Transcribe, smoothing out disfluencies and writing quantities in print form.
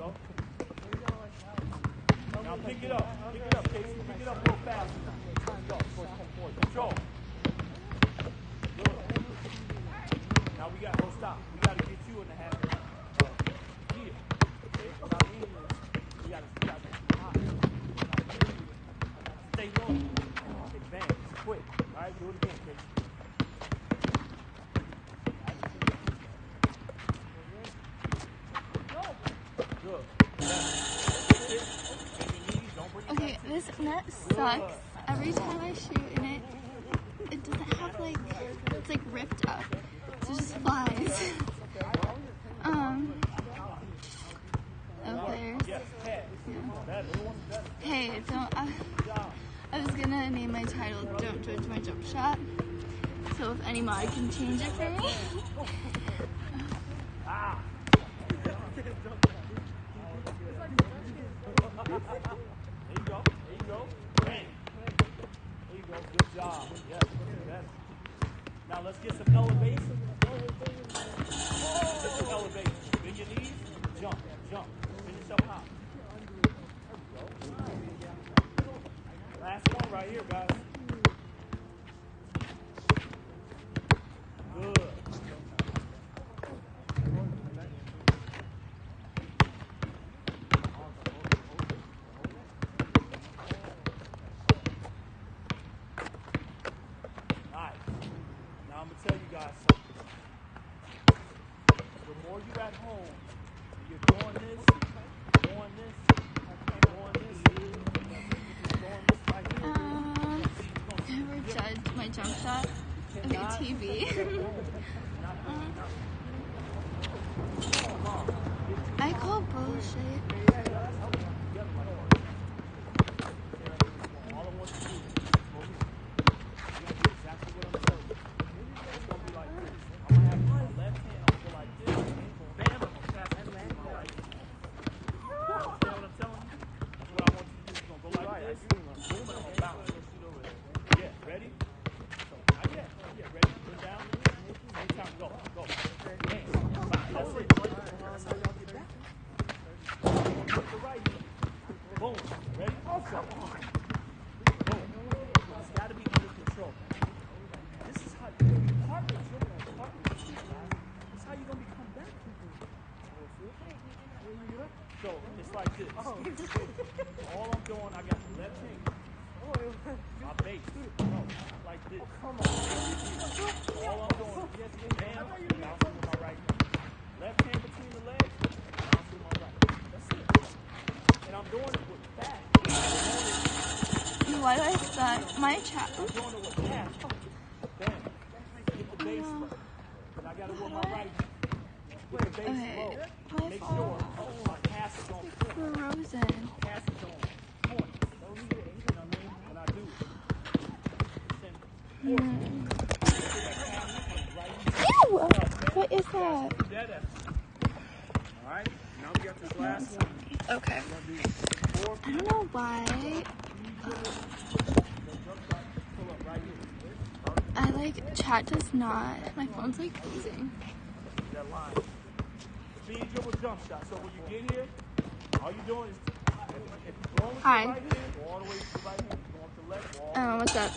go. Now pick it up, Casey. Pick it up real fast. Go. Control. Good. Now we got, stop. We got to get you in the habit. Here. Okay? What I mean is, we got to stay low. Advance. Quick. All right, do it again, Casey. Good. Okay, this net sucks. Every time I shoot in it, it doesn't have like, it's like ripped up. So it just flies. Up there. Yeah. Hey, don't, I was gonna name my title, Don't Judge My Jump Shot. So if any mod can change it for me. There you go. Bang. There you go. Good job. Yes, better. Now let's get some elevation. Get some elevation. Bend your knees. Jump. Finish up high. Last one right here, guys. Good. I'm going to tell you guys something. The more you're at home, you're doing this Never judge my jump shot. Okay, TV. I call bullshit. All I want you to do is exactly what I'm telling you. It's going to be like this. I'm going to have my left hand, I'm going to go like this. Bam, I'm going to pass it to my right hand. You understand what I'm telling you? That's what I want you to do. You're going to go like this. Boom, and I'm going to bounce. Yeah, ready? So, not yet. Yeah, ready? Put down. Same time, go. Bam. That's it. That's how y'all get back. Put the right hand. Boom. Ready? Also. Boom. It's got to be under control. This is how you partner. This is how you're going to become back. So it's like this. All I'm doing, I got the left hand. My base. Like this. All I'm doing, bam, bouncing with my right hand. Left hand between the legs, bouncing with my right. That's it. And I'm doing it with fast. Why do I suck? My chat. I'm doing it with fast. Bam. Get the base low. And I got it with my right hand. Get the base low. Make sure my cast is on. Frozen. Cast is on. Point. You know what I mean? When I do it. Ew! What is that? Alright, now we got this last one. Okay. I don't know why. I like, chat does not. My phone's like freezing. That line. Speed dribble jump shot. So when you get here, all you're doing is, if you're going with your right hand, go all the way to the right hand. If you're going to the left, go all the way. What's up?